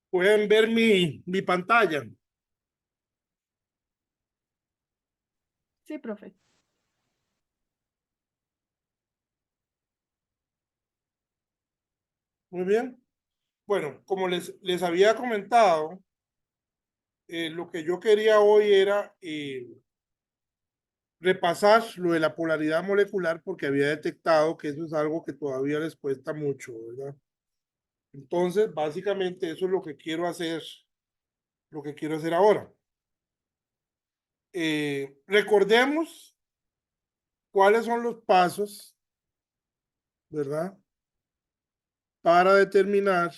Pueden ver mi pantalla. Sí, profe. Muy bien. Bueno, como les había comentado, lo que yo quería hoy era repasar lo de la polaridad molecular porque había detectado que eso es algo que todavía les cuesta mucho, ¿verdad? Entonces, básicamente eso es lo que quiero hacer ahora. Recordemos cuáles son los pasos, ¿verdad? Para determinar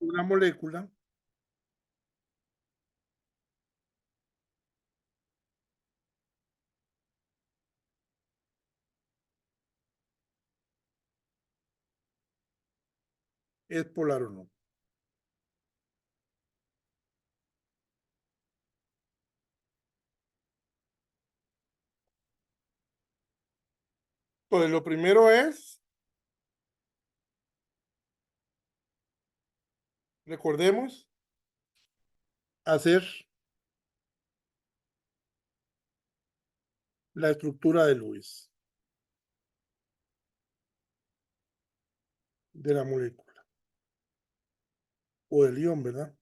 una molécula es polar o no. Entonces, lo primero es, recordemos, hacer la estructura de Lewis de la molécula o del ion, ¿verdad?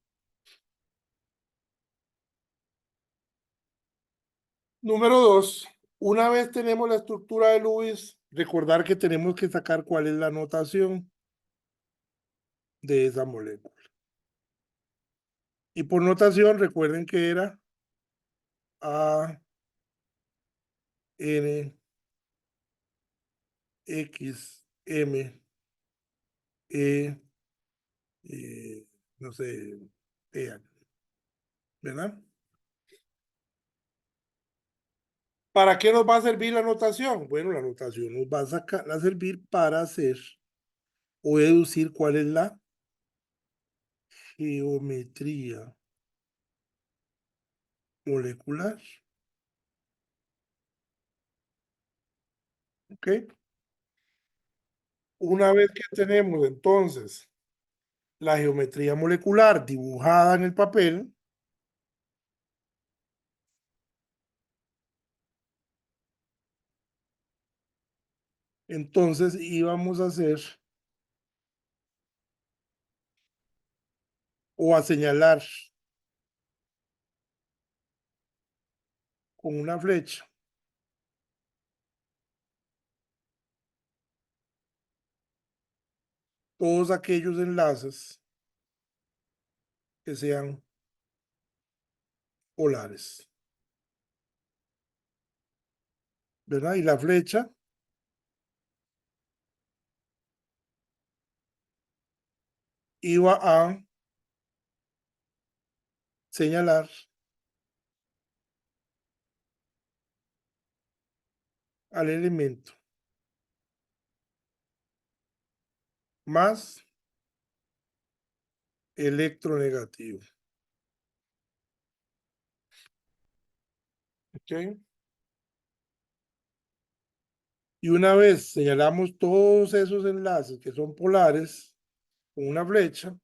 Número dos, una vez tenemos la estructura de Lewis, recordar que tenemos que sacar cuál es la notación de esa molécula. Y por notación, recuerden que era A, N, X, M, E, no sé, E, ¿verdad? ¿Para qué nos va a servir la notación? Bueno, la notación nos va a servir para hacer o deducir cuál es la geometría molecular. ¿Ok? Una vez que tenemos entonces la geometría molecular dibujada en el papel, entonces íbamos a hacer o a señalar con una flecha todos aquellos enlaces que sean polares, ¿verdad? Y la flecha iba a señalar al elemento más electronegativo. ¿Ok? Y una vez señalamos todos esos enlaces que son polares con una flecha,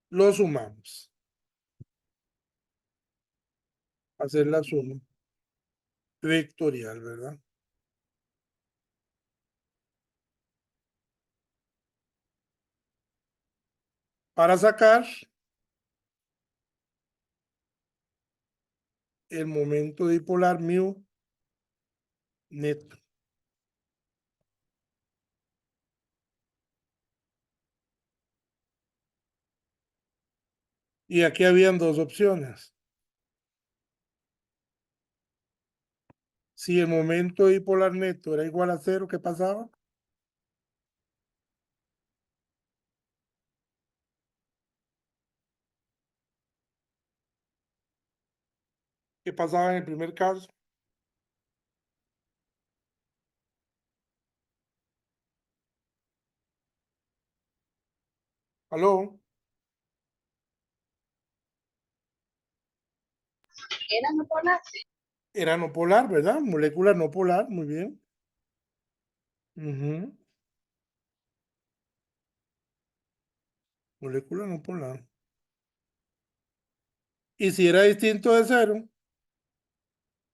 los sumamos. Hacer la suma vectorial, ¿verdad? Para sacar el momento dipolar mu neto. Y aquí habían dos opciones. Si el momento dipolar neto era igual a cero, ¿qué pasaba? ¿Qué pasaba en el primer caso? ¿Aló? Era no polar. Era no polar, ¿verdad? Molécula no polar, muy bien. Ujú. Molécula no polar. Y si era distinto de cero,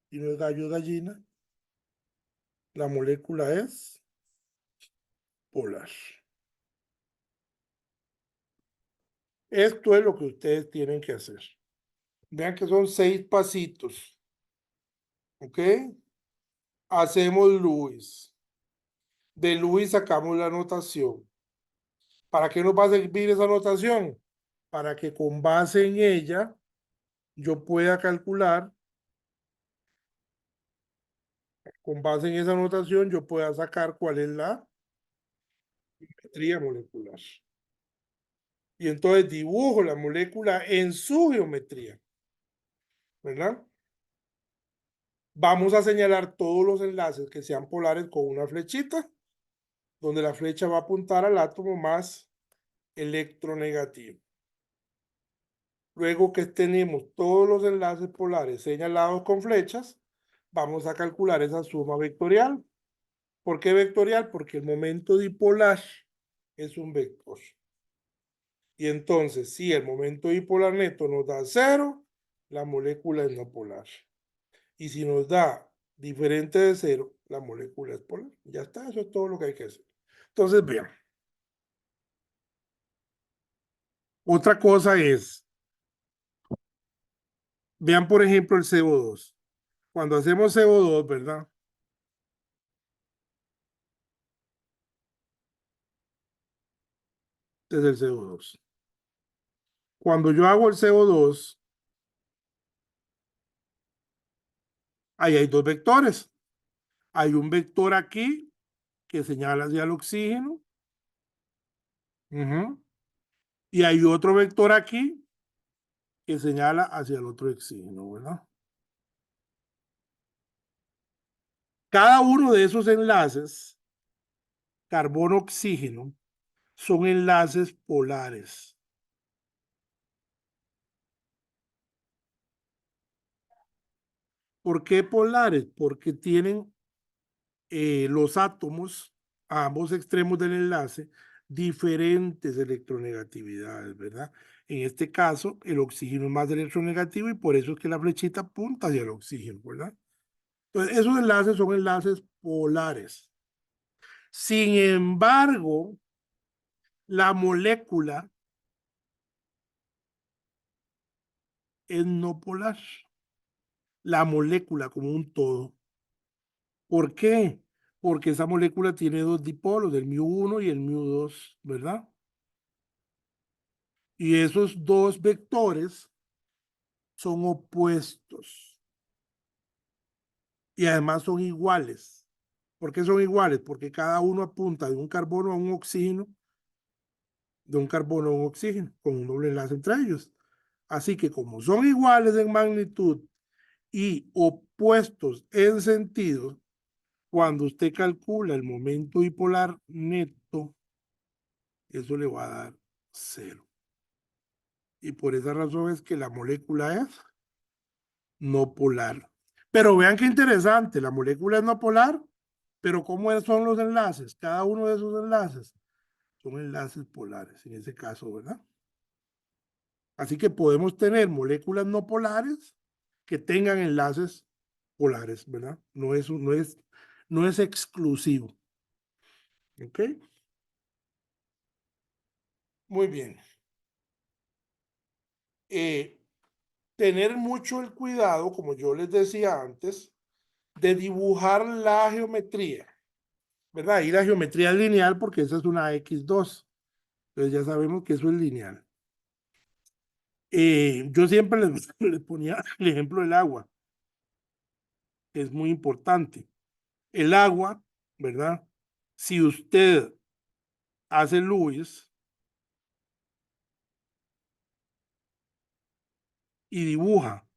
y no es gallo gallina, la molécula es polar. Esto es lo que ustedes tienen que hacer. Vean que son 6 pasitos. ¿Ok? Hacemos Lewis. De Lewis sacamos la notación. ¿Para qué nos va a servir esa notación? Para que con base en ella yo pueda calcular, con base en esa notación yo pueda sacar cuál es la geometría molecular. Y entonces dibujo la molécula en su geometría, ¿verdad? Vamos a señalar todos los enlaces que sean polares con una flechita, donde la flecha va a apuntar al átomo más electronegativo. Luego que tenemos todos los enlaces polares señalados con flechas, vamos a calcular esa suma vectorial. ¿Por qué vectorial? Porque el momento dipolar es un vector. Y entonces, si el momento dipolar neto nos da 0, la molécula es no polar. Y si nos da diferente de 0, la molécula es polar. Ya está, eso es todo lo que hay que hacer. Entonces, vean. Otra cosa es, vean por ejemplo el CO2. Cuando hacemos CO2, ¿verdad? Este es el CO2. Cuando yo hago el CO2, ahí hay dos vectores. Hay un vector aquí que señala hacia el oxígeno. Y hay otro vector aquí que señala hacia el otro oxígeno, ¿verdad? Cada uno de esos enlaces, carbono-oxígeno, son enlaces polares. ¿Por qué polares? Porque tienen los átomos a ambos extremos del enlace diferentes electronegatividades, ¿verdad? En este caso, el oxígeno es más electronegativo y por eso es que la flechita apunta hacia el oxígeno, ¿verdad? Entonces, esos enlaces son enlaces polares. Sin embargo, la molécula es no polar. La molécula como un todo. ¿Por qué? Porque esa molécula tiene dos dipolos, el μ1 y el μ2, ¿verdad? Y esos dos vectores son opuestos. Y además son iguales. ¿Por qué son iguales? Porque cada uno apunta de un carbono a un oxígeno, de un carbono a un oxígeno, con un doble enlace entre ellos. Así que como son iguales en magnitud y opuestos en sentido, cuando usted calcula el momento dipolar neto, eso le va a dar 0. Y por esa razón es que la molécula es no polar. Pero vean qué interesante, la molécula es no polar, pero ¿cómo son los enlaces? Cada uno de esos enlaces son enlaces polares, en ese caso, ¿verdad? Así que podemos tener moléculas no polares que tengan enlaces polares, ¿verdad? No es exclusivo. ¿Ok? Muy bien. Tener mucho el cuidado, como yo les decía antes, de dibujar la geometría, ¿verdad? Y la geometría es lineal porque esa es una X2. Entonces ya sabemos que eso es lineal. Yo siempre les ponía el ejemplo del agua, que es muy importante. El agua, ¿verdad? Si usted hace Lewis y dibuja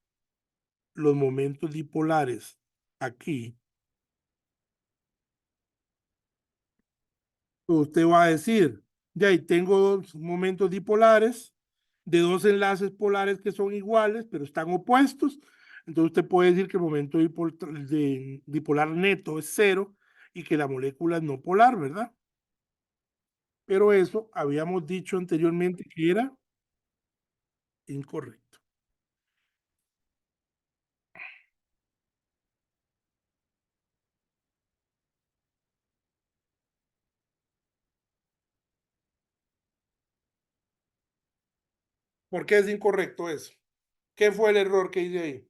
los momentos dipolares aquí, pues usted va a decir, ya ahí tengo dos momentos dipolares de dos enlaces polares que son iguales, pero están opuestos. Entonces usted puede decir que el momento dipolar neto es 0 y que la molécula es no polar, ¿verdad? Pero eso habíamos dicho anteriormente que era incorrecto. ¿Por qué es incorrecto eso? ¿Qué fue el error que hice ahí?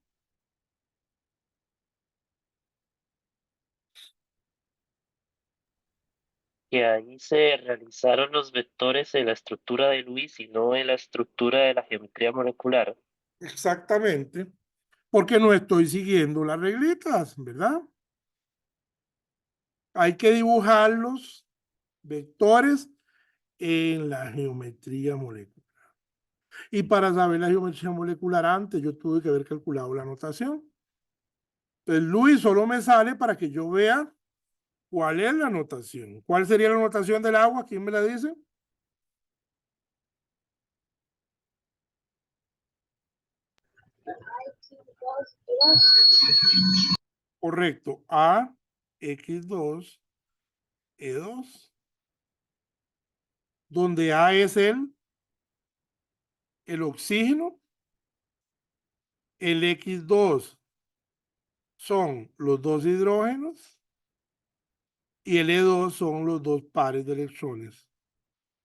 Que ahí se realizaron los vectores en la estructura de Lewis y no en la estructura de la geometría molecular. Exactamente. Porque no estoy siguiendo las reglitas, ¿verdad? Hay que dibujar los vectores en la geometría molecular. Y para saber la geometría molecular antes, yo tuve que haber calculado la notación. Entonces, Luis solo me sale para que yo vea cuál es la notación. ¿Cuál sería la notación del agua? ¿Quién me la dice? Correcto. A, X2, E2, donde A es el oxígeno, el X2 son los dos hidrógenos y el E2 son los dos pares de electrones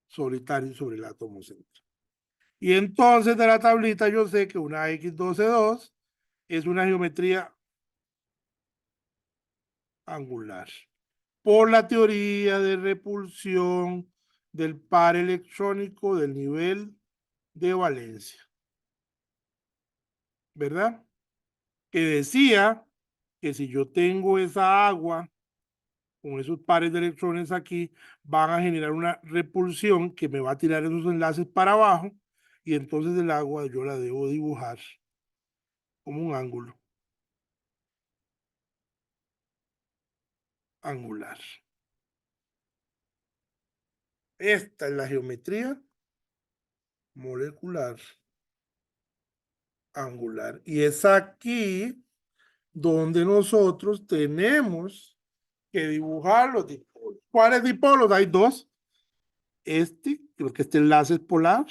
solitarios sobre el átomo central. Y entonces de la tablita yo sé que una X12-2 es una geometría angular por la teoría de repulsión del par electrónico del nivel de valencia, ¿verdad? Que decía que si yo tengo esa agua con esos pares de electrones aquí, van a generar una repulsión que me va a tirar esos enlaces para abajo y entonces el agua yo la debo dibujar como un ángulo angular. Esta es la geometría molecular angular. Y es aquí donde nosotros tenemos que dibujar los dipolos. ¿Cuáles dipolos? Hay dos. Creo que este enlace es polar.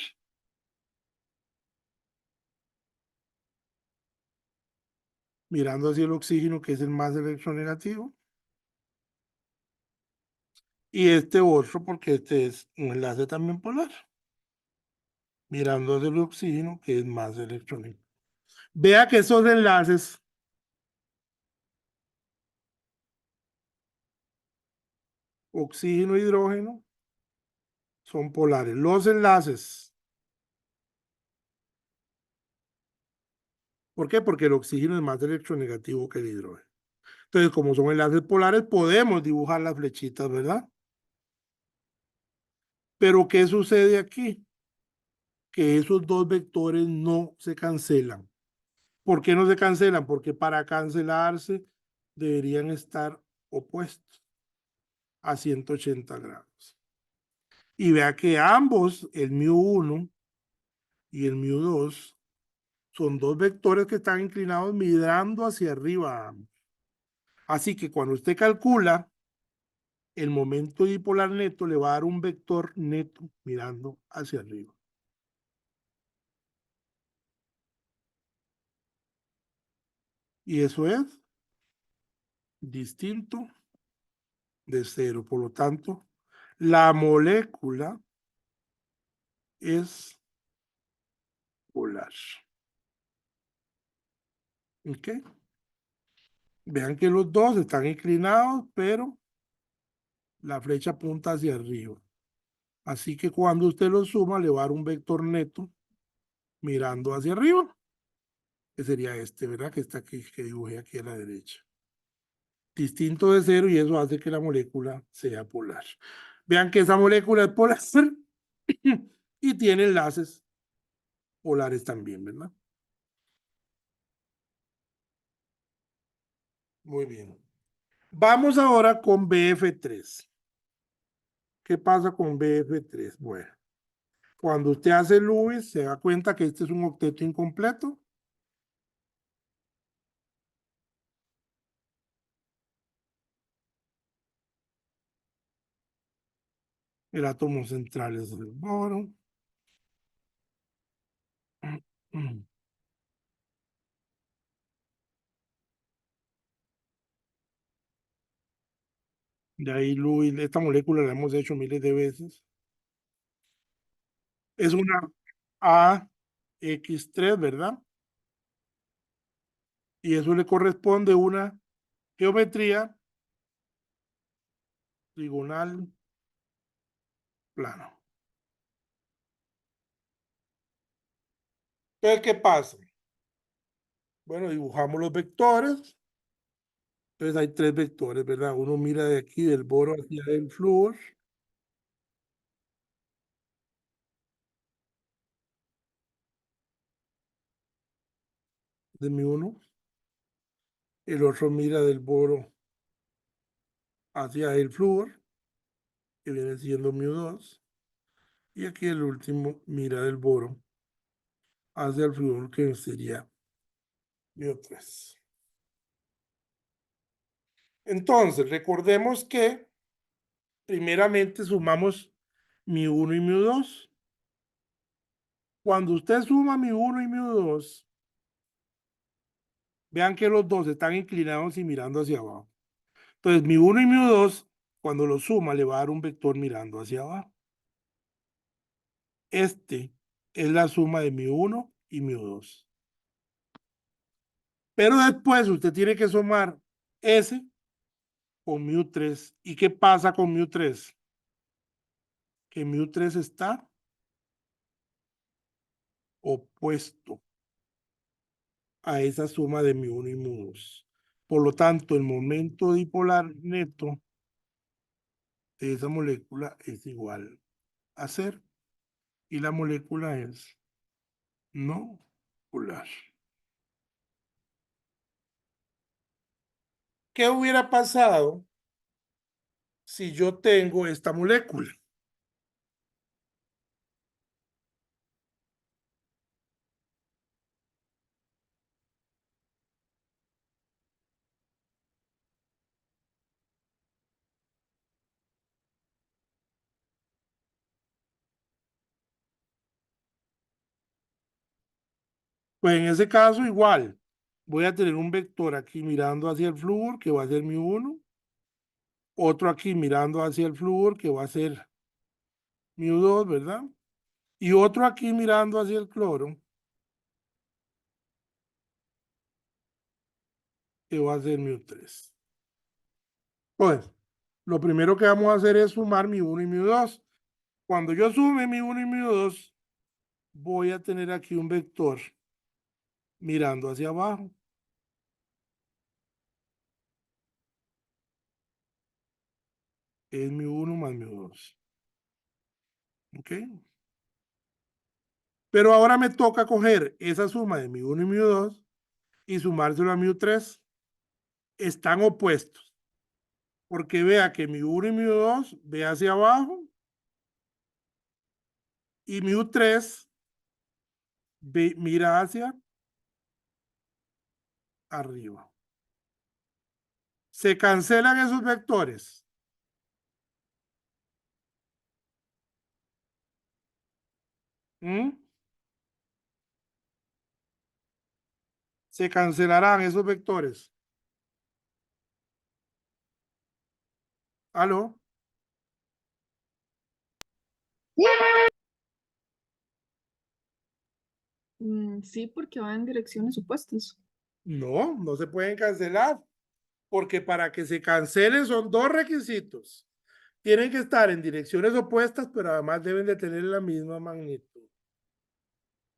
Mirando hacia el oxígeno, que es el más electronegativo. Y este otro, porque este es un enlace también polar. Mirando hacia el oxígeno, que es más electrónico. Vea que esos enlaces oxígeno e hidrógeno son polares. Los enlaces. ¿Por qué? Porque el oxígeno es más electronegativo que el hidrógeno. Entonces, como son enlaces polares, podemos dibujar las flechitas, ¿verdad? Pero ¿qué sucede aquí? Que esos dos vectores no se cancelan. ¿Por qué no se cancelan? Porque para cancelarse deberían estar opuestos a 180 grados. Y vea que ambos, el μ1 y el μ2, son dos vectores que están inclinados mirando hacia arriba. Así que cuando usted calcula el momento dipolar neto, le va a dar un vector neto mirando hacia arriba. Y eso es distinto de cero. Por lo tanto, la molécula es polar. ¿Ok? Vean que los dos están inclinados, pero la flecha apunta hacia arriba. Así que cuando usted lo suma, le va a dar un vector neto mirando hacia arriba, que sería este, ¿verdad? Que está aquí, que dibujé aquí a la derecha. Distinto de cero y eso hace que la molécula sea polar. Vean que esa molécula es polar y tiene enlaces polares también, ¿verdad? Muy bien. Vamos ahora con BF3. ¿Qué pasa con BF3? Bueno, cuando usted hace Lewis, se da cuenta que este es un octeto incompleto. El átomo central es el boro. De ahí, Luis, esta molécula la hemos hecho miles de veces. Es una AX3, ¿verdad? Y eso le corresponde una geometría trigonal plano. Entonces, ¿qué pasa? Bueno, dibujamos los vectores. Entonces hay tres vectores, ¿verdad? Uno mira de aquí del boro hacia el flúor. De mi 1. El otro mira del boro hacia el flúor, que viene siendo mi 2. Y aquí el último mira del boro hacia el flúor, que sería mi 3. Entonces, recordemos que primeramente sumamos mi 1 y mi 2. Cuando usted suma mi 1 y mi 2, vean que los dos están inclinados y mirando hacia abajo. Entonces, mi 1 y mi 2, cuando lo suma, le va a dar un vector mirando hacia abajo. Este es la suma de mi 1 y mi 2. Pero después usted tiene que sumar ese con mi 3. ¿Y qué pasa con mi 3? Que mi 3 está opuesto a esa suma de mi 1 y mi 2. Por lo tanto, el momento dipolar neto de esa molécula es igual a 0. Y la molécula es no polar. ¿Qué hubiera pasado si yo tengo esta molécula? Pues en ese caso igual, voy a tener un vector aquí mirando hacia el flúor, que va a ser mi 1, otro aquí mirando hacia el flúor, que va a ser mi 2, ¿verdad? Y otro aquí mirando hacia el cloro, que va a ser mi 3. Pues, lo primero que vamos a hacer es sumar mi 1 y mi 2. Cuando yo sume mi 1 y mi 2, voy a tener aquí un vector mirando hacia abajo. Es mi 1 más mi 2. ¿Ok? Pero ahora me toca coger esa suma de mi 1 y mi 2 y sumárselo a mi 3. Están opuestos. Porque vea que mi 1 y mi 2 ve hacia abajo y mi 3 mira hacia arriba. Se cancelan esos vectores. ¿Mm? Se cancelarán esos vectores. ¿Aló? Sí, porque van en direcciones opuestas. No, no se pueden cancelar. Porque para que se cancelen son dos requisitos. Tienen que estar en direcciones opuestas, pero además deben de tener la misma magnitud.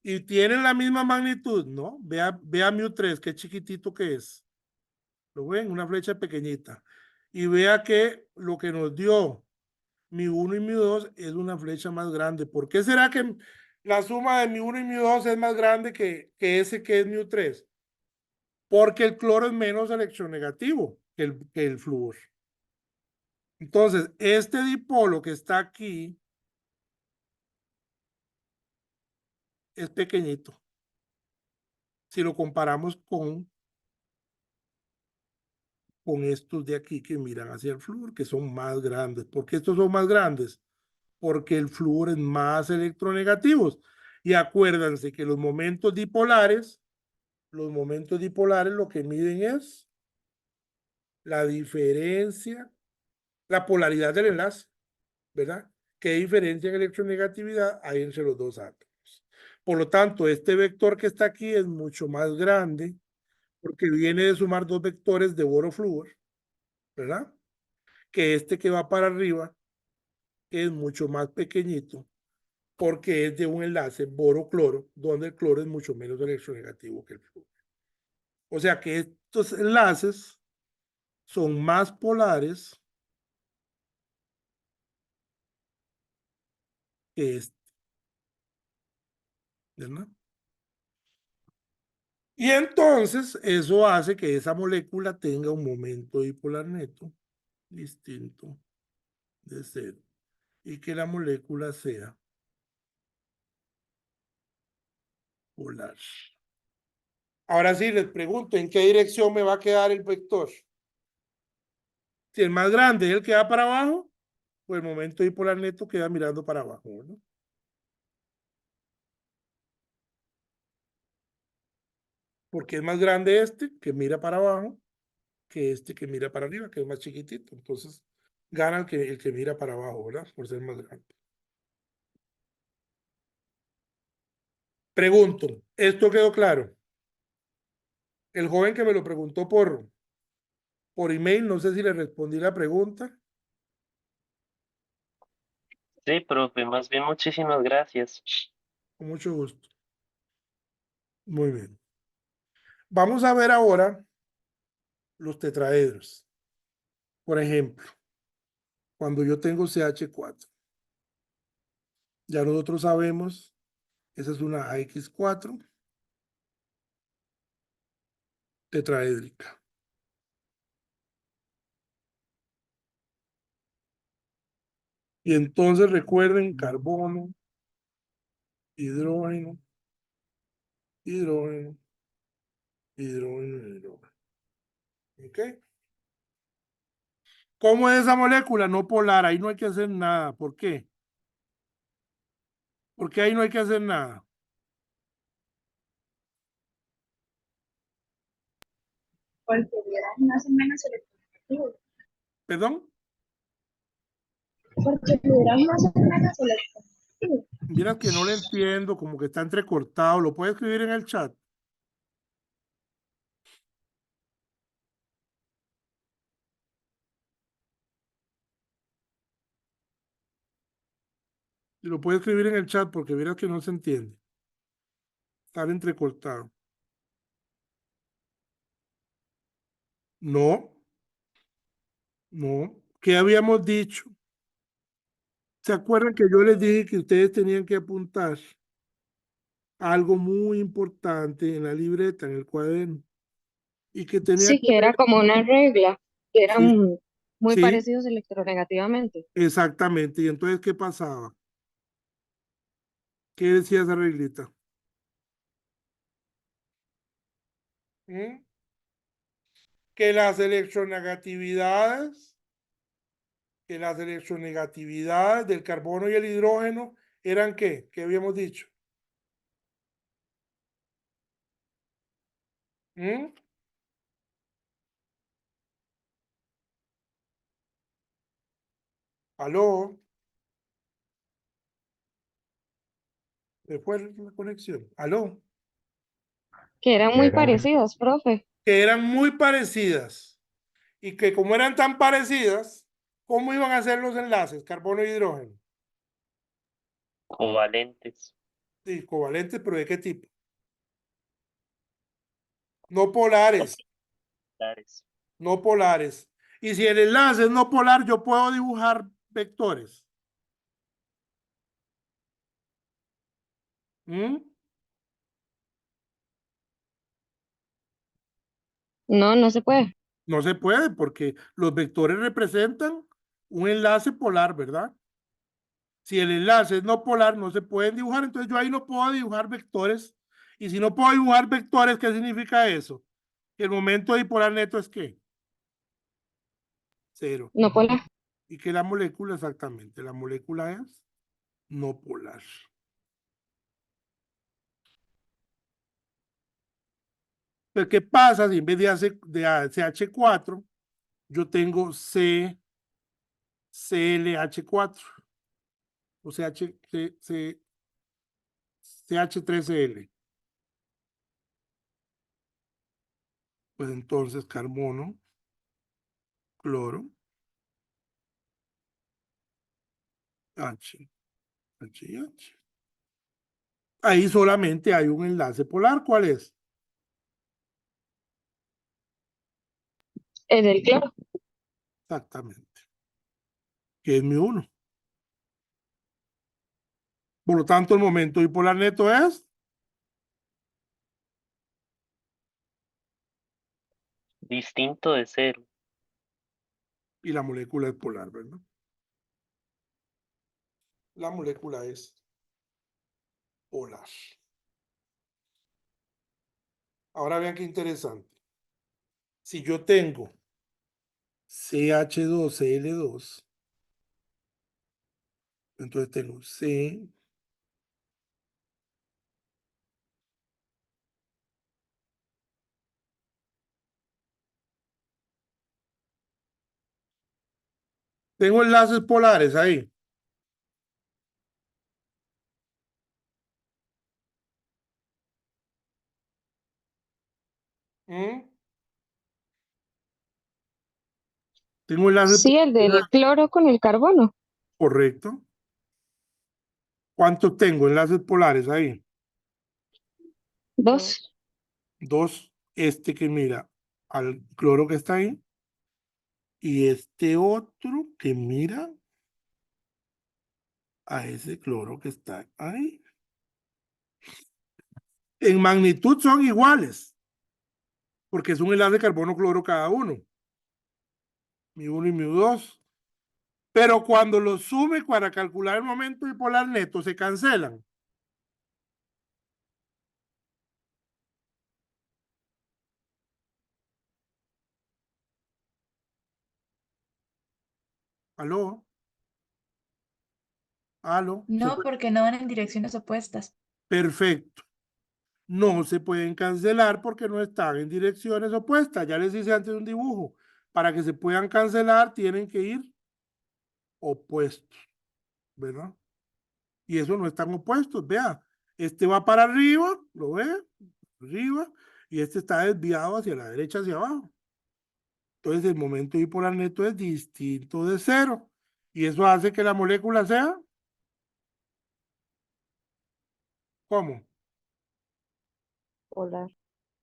Y tienen la misma magnitud, ¿no? Vea mi 3, qué chiquitito que es. ¿Lo ven? Una flecha pequeñita. Y vea que lo que nos dio mi 1 y mi 2 es una flecha más grande. ¿Por qué será que la suma de mi 1 y mi 2 es más grande que ese que es mi 3? Porque el cloro es menos electronegativo que el flúor. Entonces, este dipolo que está aquí es pequeñito. Si lo comparamos con estos de aquí que miran hacia el flúor, que son más grandes. ¿Por qué estos son más grandes? porque el flúor es más electronegativo. Y acuérdense que los momentos dipolares lo que miden es la diferencia, la polaridad del enlace, ¿verdad? ¿Qué diferencia en electronegatividad hay entre los dos átomos? Por lo tanto, este vector que está aquí es mucho más grande porque viene de sumar dos vectores de boro-flúor, ¿verdad? Que este que va para arriba, que es mucho más pequeñito, porque es de un enlace boro-cloro, donde el cloro es mucho menos electronegativo que el flúor. O sea que estos enlaces son más polares que este, ¿verdad? Y entonces eso hace que esa molécula tenga un momento dipolar neto distinto de cero y que la molécula sea polar. Ahora sí les pregunto, ¿en qué dirección me va a quedar el vector? Si el más grande es el que va para abajo, pues el momento dipolar neto queda mirando para abajo, ¿no? Porque es más grande este que mira para abajo que este que mira para arriba, que es más chiquitito. Entonces, gana el que mira para abajo, ¿verdad? Por ser más grande. Pregunto, ¿esto quedó claro? El joven que me lo preguntó por email, no sé si le respondí la pregunta. Sí, profe, más bien muchísimas gracias. Con mucho gusto. Muy bien. Vamos a ver ahora los tetraedros. Por ejemplo, cuando yo tengo CH4, ya nosotros sabemos, esa es una AX4 tetraédrica. Y entonces recuerden carbono, hidrógeno, hidrógeno, hidrógeno, hidrógeno. ¿Ok? ¿Cómo es esa molécula? No polar, ahí no hay que hacer nada. ¿Por qué? Porque ahí no hay que hacer nada. Porque el hidrógeno hace menos electronegativo. ¿Perdón? Porque el hidrógeno hace menos electronegativo. Mira que no le entiendo, como que está entrecortado. ¿Lo puede escribir en el chat? Y lo puede escribir en el chat porque mira que no se entiende. Está entrecortado. No, no. ¿Qué habíamos dicho? ¿Se acuerdan que yo les dije que ustedes tenían que apuntar algo muy importante en la libreta, en el cuaderno? Y que tenía Sí, que que ver. era como una regla, que Sí, eran muy sí, parecidos electronegativamente. exactamente. ¿Y entonces qué pasaba? ¿Qué decía esa reglita? ¿Mm? Que las electronegatividades del carbono y el hidrógeno eran ¿qué? ¿Qué habíamos dicho? ¿Mm? ¿Aló? ¿Se fue la conexión? ¿Aló? Que eran muy Eran, parecidas, profe. Que eran muy parecidas y que como eran tan parecidas, ¿cómo iban a ser los enlaces, carbono y hidrógeno? Covalentes. Sí, covalentes, pero ¿de qué tipo? No polares, Polares. no polares. Y si el enlace es no polar, yo puedo dibujar vectores. ¿Mm? No, no se puede. No se puede porque los vectores representan un enlace polar, ¿verdad? Si el enlace es no polar, no se pueden dibujar, entonces yo ahí no puedo dibujar vectores. Y si no puedo dibujar vectores, ¿qué significa eso? Que el momento dipolar neto es ¿qué? Cero. No polar. ¿Y qué es la molécula exactamente? La molécula es no polar. Pero ¿qué pasa si en vez de CH4, yo tengo CLH4 o CH3Cl? Pues entonces carbono, cloro, H, H y H. Ahí solamente hay un enlace polar. ¿Cuál es? El del cloro. Exactamente. Que es mi 1. Por lo tanto, el momento dipolar neto es Distinto de 0. y la molécula es polar, ¿verdad? La molécula es polar. Ahora vean qué interesante. Si yo tengo CH2Cl2, entonces tengo C, tengo enlaces polares ahí. ¿Mm? Tengo enlaces Sí, el del polares, cloro con el carbono. correcto. ¿Cuántos tengo enlaces polares ahí? 2. 2. Este que mira al cloro que está ahí y este otro que mira a ese cloro que está ahí. En magnitud son iguales, porque es un enlace carbono-cloro cada uno. Mi 1 y mi 2. Pero cuando los sume para calcular el momento dipolar neto, se cancelan. ¿Aló? ¿Aló? No, porque no van en direcciones opuestas. Perfecto. No se pueden cancelar porque no están en direcciones opuestas. Ya les hice antes un dibujo. Para que se puedan cancelar, tienen que ir opuestos, ¿verdad? Y eso no están opuestos. Vea, este va para arriba, ¿lo ve? Arriba, y este está desviado hacia la derecha, hacia abajo. Entonces el momento dipolar neto es distinto de 0. Y eso hace que la molécula sea, ¿cómo? Polar.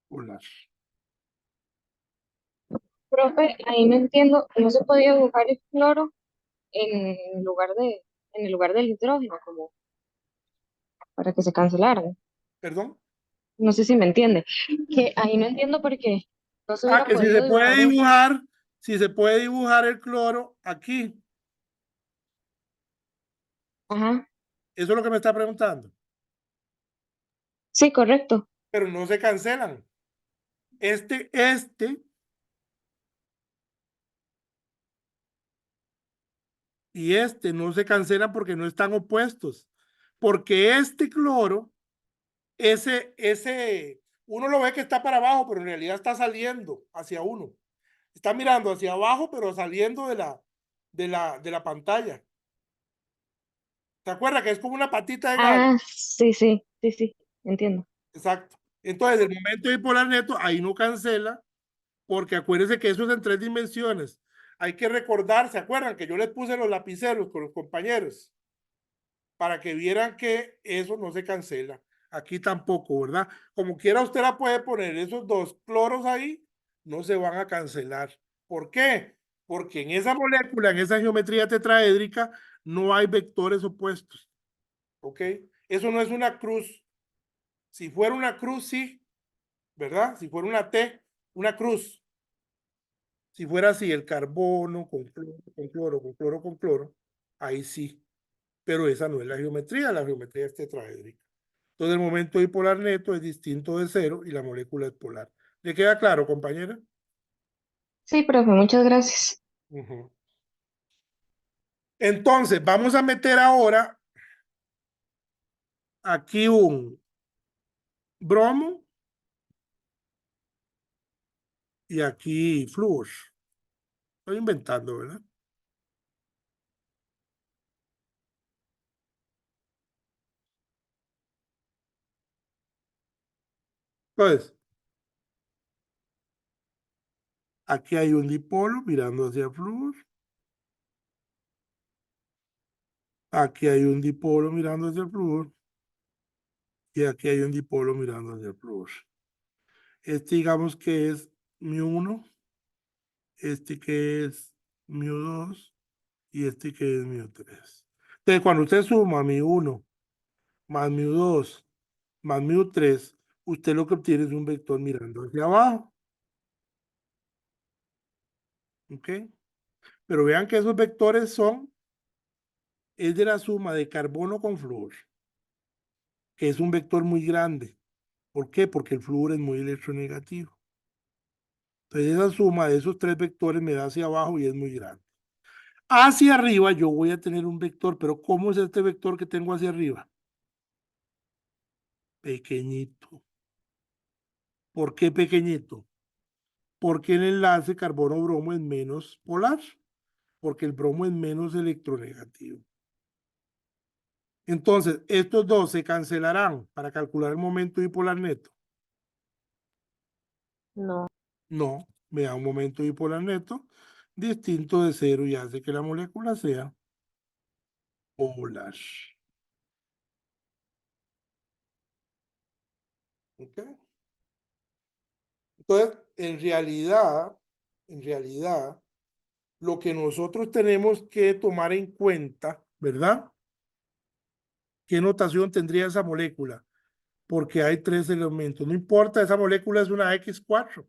Polar. Profe, ahí no entiendo, no se podía dibujar el cloro en el lugar del hidrógeno, como para que se cancelaran. ¿Perdón? No sé si me entiende. Que ahí no entiendo por qué no se hubiera Que si se podido puede dibujar dibujar, si se puede dibujar el cloro aquí. Ajá, Eso es lo que me está preguntando. sí, correcto. Pero no se cancelan. Este y este no se cancelan porque no están opuestos. Porque este cloro, uno lo ve que está para abajo, pero en realidad está saliendo hacia uno. Está mirando hacia abajo, pero saliendo de la pantalla. ¿Se acuerda que es como una patita de gallo? Ah, sí, sí, sí, sí, entiendo. Exacto. Entonces, el momento dipolar neto, ahí no cancela, porque acuérdense que eso es en 3 dimensiones. Hay que recordar, ¿se acuerdan que yo les puse los lapiceros con los compañeros? Para que vieran que eso no se cancela. Aquí tampoco, ¿verdad? Como quiera usted la puede poner, esos dos cloros ahí no se van a cancelar. ¿Por qué? Porque en esa molécula, en esa geometría tetraédrica, no hay vectores opuestos. ¿Ok? Eso no es una cruz. Si fuera una cruz, sí, ¿verdad? Si fuera una T, una cruz. Si fuera así, el carbono con cloro, con cloro, con cloro, con cloro, ahí sí. Pero esa no es la geometría es tetraédrica. Entonces el momento dipolar neto es distinto de 0 y la molécula es polar. ¿Le queda claro, compañera? Sí, profe, muchas gracias. Entonces, vamos a meter ahora aquí un bromo y aquí flúor. Estoy inventando, ¿verdad? Entonces, aquí hay un dipolo mirando hacia el flúor. Aquí hay un dipolo mirando hacia el flúor. Y aquí hay un dipolo mirando hacia el flúor. Este digamos que es mu1, este que es mu2 y este que es mu3. Entonces, cuando usted suma mu1 más mu2 más mu3, usted lo que obtiene es un vector mirando hacia abajo. ¿Ok? Pero vean que esos vectores es de la suma de carbono con flúor, que es un vector muy grande. ¿Por qué? Porque el flúor es muy electronegativo. Entonces esa suma de esos tres vectores me da hacia abajo y es muy grande. Hacia arriba yo voy a tener un vector, pero ¿cómo es este vector que tengo hacia arriba? Pequeñito. ¿Por qué pequeñito? Porque el enlace carbono-bromo es menos polar, porque el bromo es menos electronegativo. Entonces, estos dos se cancelarán para calcular el momento dipolar neto. No. No, me da un momento dipolar neto distinto de cero y hace que la molécula sea polar. ¿Ok? Entonces, en realidad, lo que nosotros tenemos que tomar en cuenta, ¿verdad? ¿Qué notación tendría esa molécula? Porque hay tres elementos. No importa, esa molécula es una X4.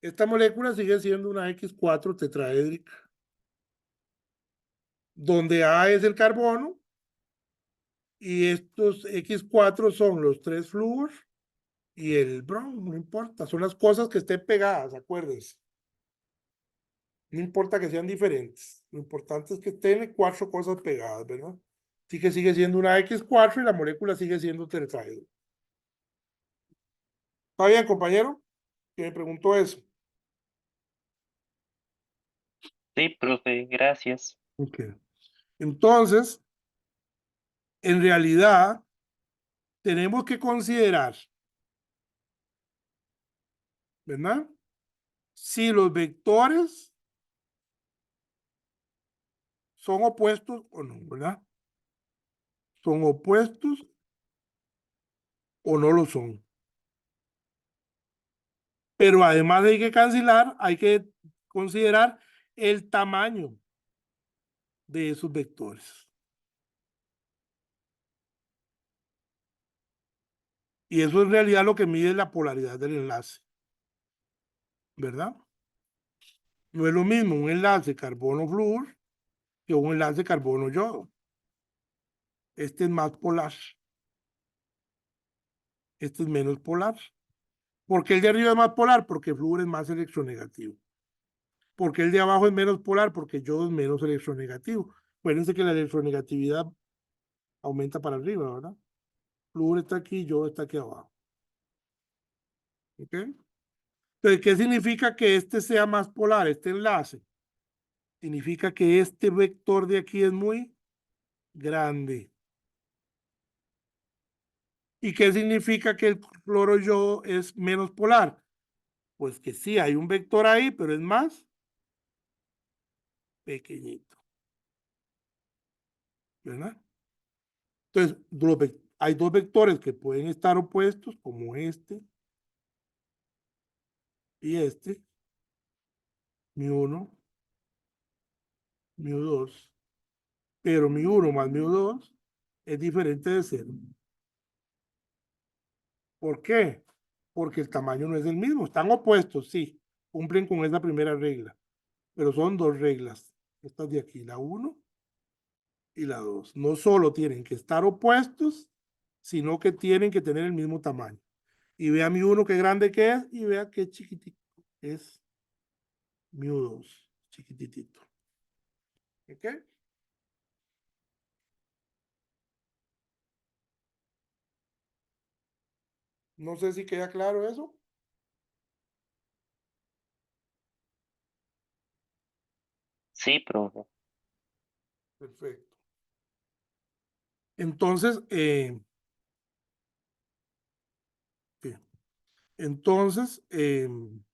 Esta molécula sigue siendo una X4 tetraédrica, donde A es el carbono y estos X4 son los tres flúor y el bromo, no importa, son las cosas que estén pegadas, acuérdense. No importa que sean diferentes, lo importante es que estén cuatro cosas pegadas, ¿verdad? Así que sigue siendo una X4 y la molécula sigue siendo tetraedro. ¿Está bien, compañero? Que me preguntó eso. Sí, profe, gracias. Ok. Entonces, en realidad, tenemos que considerar, ¿verdad? Si los vectores son opuestos o no, ¿verdad? Son opuestos o no lo son. Pero además hay que cancelar, hay que considerar el tamaño de esos vectores. Y eso en realidad lo que mide la polaridad del enlace, ¿verdad? No es lo mismo un enlace carbono-flúor que un enlace carbono-yodo. Este es más polar. Este es menos polar. ¿Por qué el de arriba es más polar? Porque el flúor es más electronegativo. ¿Por qué el de abajo es menos polar? Porque el yodo es menos electronegativo. Acuérdense que la electronegatividad aumenta para arriba, ¿verdad? Flúor está aquí, yodo está aquí abajo. ¿Ok? Entonces, ¿qué significa que este sea más polar, este enlace? Significa que este vector de aquí es muy grande. ¿Y qué significa que el cloro yodo es menos polar? Pues que sí, hay un vector ahí, pero es más pequeñito. ¿Verdad? Entonces, hay dos vectores que pueden estar opuestos, como este y este, mu1, mu2, pero mu1 más mu2 es diferente de cero. ¿Por qué? Porque el tamaño no es el mismo. Están opuestos, sí, cumplen con esa primera regla, pero son dos reglas. Estas de aquí, la 1 y la 2. No solo tienen que estar opuestos, sino que tienen que tener el mismo tamaño. Y vea mi 1 qué grande que es y vea qué chiquitito es mu 2, chiquititito. ¿Ok? No sé si queda claro eso. Sí, profe. Perfecto. Entonces, sí. Entonces, el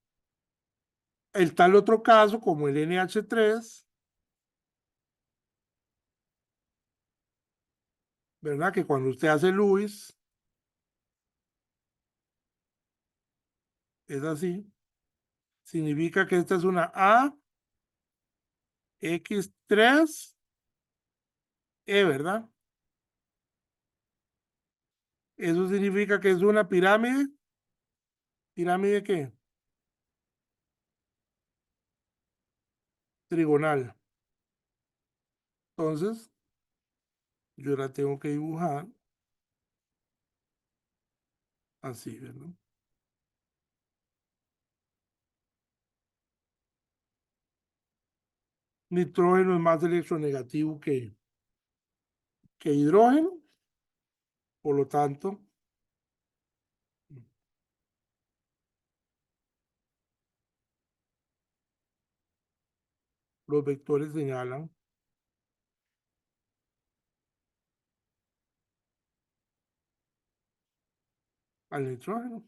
tal otro caso como el NH3, ¿verdad? Que cuando usted hace Lewis, es así. Significa que esta es una AX3E, ¿verdad? Eso significa que es una pirámide. ¿Pirámide qué? Trigonal. Entonces, yo la tengo que dibujar así, ¿verdad? Nitrógeno es más electronegativo que hidrógeno, por lo tanto, los vectores señalan al nitrógeno.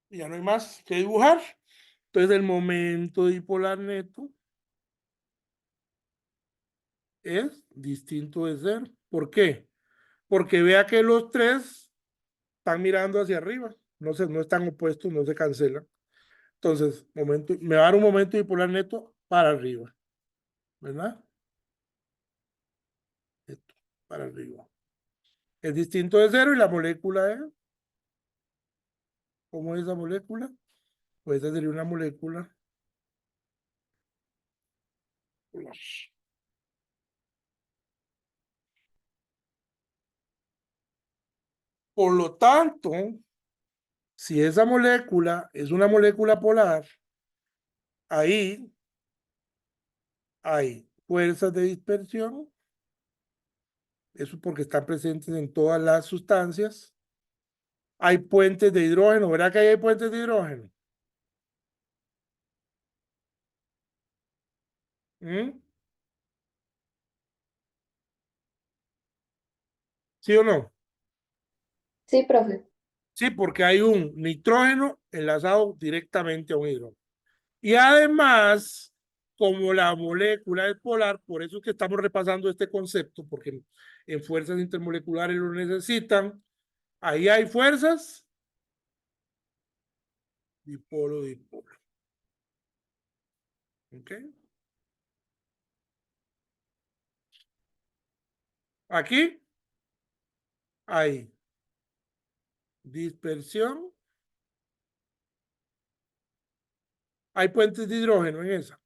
Y ya no hay más que dibujar. Entonces, el momento dipolar neto es distinto de cero. ¿Por qué? Porque vea que los tres están mirando hacia arriba. No están opuestos, no se cancelan. Entonces, me va a dar un momento dipolar neto para arriba, ¿verdad? Esto, para arriba. Es distinto de cero y la molécula es, ¿cómo es esa molécula? Pues esa sería una molécula polar. Por lo tanto, si esa molécula es una molécula polar, ahí hay fuerzas de dispersión, eso porque están presentes en todas las sustancias. Hay puentes de hidrógeno, ¿verdad que ahí hay puentes de hidrógeno? ¿Mm? ¿Sí o no? Sí, profe. Sí, porque hay un nitrógeno enlazado directamente a un hidrógeno. Y además, como la molécula es polar, por eso es que estamos repasando este concepto, porque en fuerzas intermoleculares lo necesitan. Ahí hay fuerzas dipolo, dipolo. ¿Ok? Aquí hay dispersión. Hay puentes de hidrógeno en esa.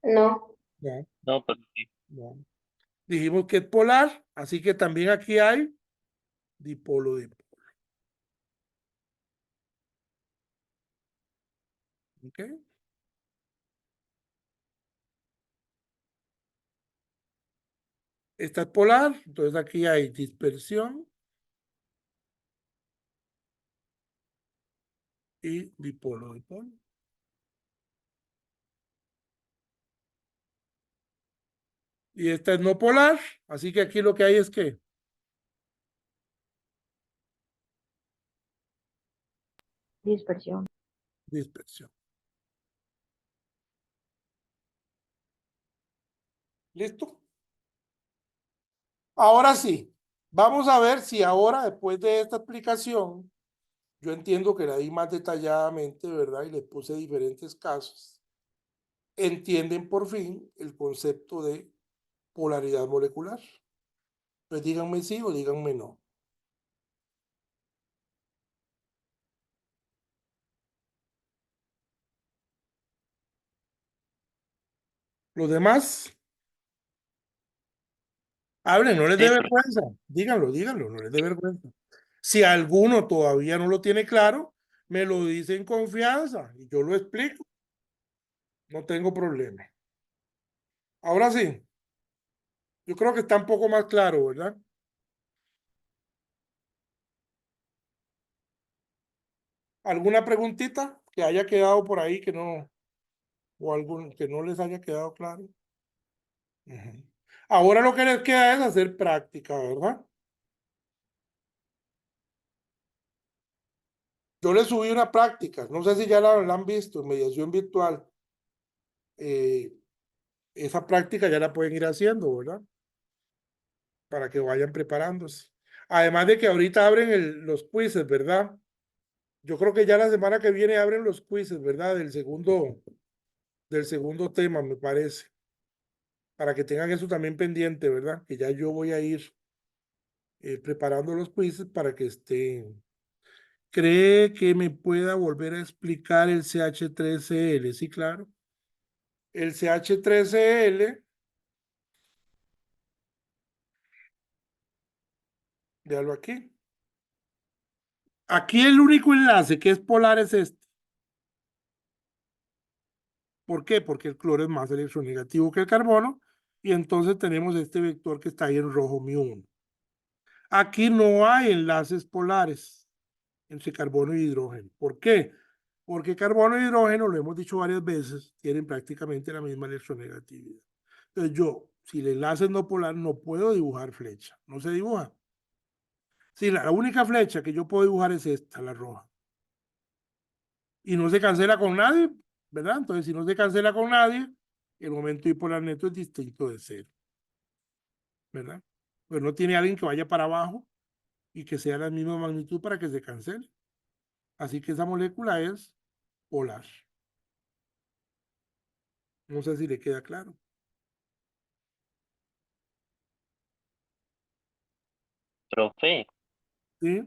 No. No, No, pero sí. no. Dijimos que es polar, así que también aquí hay dipolo, dipolo. ¿Ok? Esta es polar, entonces aquí hay dispersión y dipolo, dipolo. Y esta es no polar, así que aquí lo que hay es que Dispersión. dispersión. ¿Listo? Ahora sí, vamos a ver si ahora, después de esta explicación, yo entiendo que la di más detalladamente, ¿verdad? Y les puse diferentes casos. Entienden por fin el concepto de polaridad molecular. Pues díganme sí o díganme no. Los demás, hablen, no les dé Sí, pero vergüenza. Díganlo, díganlo, no les dé vergüenza. Si alguno todavía no lo tiene claro, me lo dice en confianza y yo lo explico. No tengo problema. Ahora sí, yo creo que está un poco más claro, ¿verdad? ¿Alguna preguntita que haya quedado por ahí que no, o algún que no les haya quedado claro? Ujú. Ahora lo que les queda es hacer práctica, ¿verdad? Yo les subí una práctica, no sé si ya la han visto, mediación virtual. Esa práctica ya la pueden ir haciendo, ¿verdad? Para que vayan preparándose. Además de que ahorita abren los quizzes, ¿verdad? Yo creo que ya la semana que viene abren los quizzes, ¿verdad? Del segundo tema, me parece. Para que tengan eso también pendiente, ¿verdad? Que ya yo voy a ir preparando los quizzes para que estén. ¿Cree que me pueda volver a explicar el CH3CL? Sí, claro. El CH3CL, véalo aquí. Aquí el único enlace que es polar es este. ¿Por qué? Porque el cloro es más electronegativo que el carbono y entonces tenemos este vector que está ahí en rojo, μ1. Aquí no hay enlaces polares entre carbono y hidrógeno. ¿Por qué? Porque carbono e hidrógeno, lo hemos dicho varias veces, tienen prácticamente la misma electronegatividad. Entonces yo, si el enlace es no polar, no puedo dibujar flecha. No se dibuja. Sí, la única flecha que yo puedo dibujar es esta, la roja. Y no se cancela con nadie, ¿verdad? Entonces, si no se cancela con nadie, el momento dipolar neto es distinto de cero, ¿verdad? Pues no tiene alguien que vaya para abajo y que sea la misma magnitud para que se cancele. Así que esa molécula es polar. No sé si le queda claro. Profe, ¿Sí?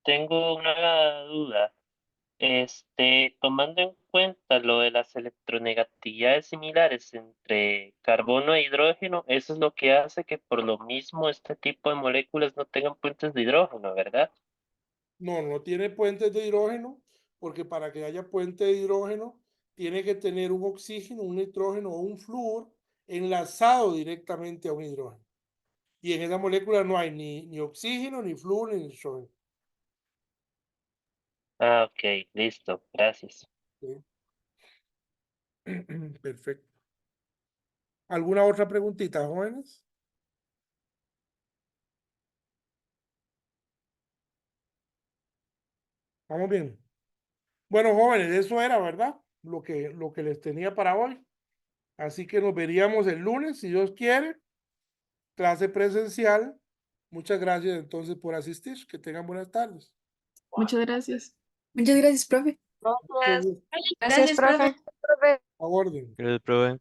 tengo una duda. Tomando en cuenta lo de las electronegatividades similares entre carbono e hidrógeno, eso es lo que hace que por lo mismo este tipo de moléculas no tengan puentes de hidrógeno, ¿verdad? No, no tiene puentes de hidrógeno, porque para que haya puente de hidrógeno, tiene que tener un oxígeno, un nitrógeno o un flúor enlazado directamente a un hidrógeno. Y en esa molécula no hay ni oxígeno, ni flúor, ni nitrógeno. Ah, ok, listo, gracias. ¿Sí? Perfecto. ¿Alguna otra preguntita, jóvenes? ¿Vamos bien? Bueno, jóvenes, eso era, ¿verdad? Lo que les tenía para hoy. Así que nos veríamos el lunes, si Dios quiere, clase presencial. Muchas gracias entonces por asistir. Que tengan buenas tardes. Muchas gracias. Muchas gracias, profe. Mucho gusto. Gracias, profe. A orden. Gracias, profe.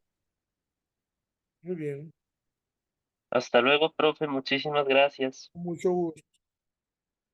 Muy bien. Hasta luego, profe, muchísimas gracias. Con mucho gusto.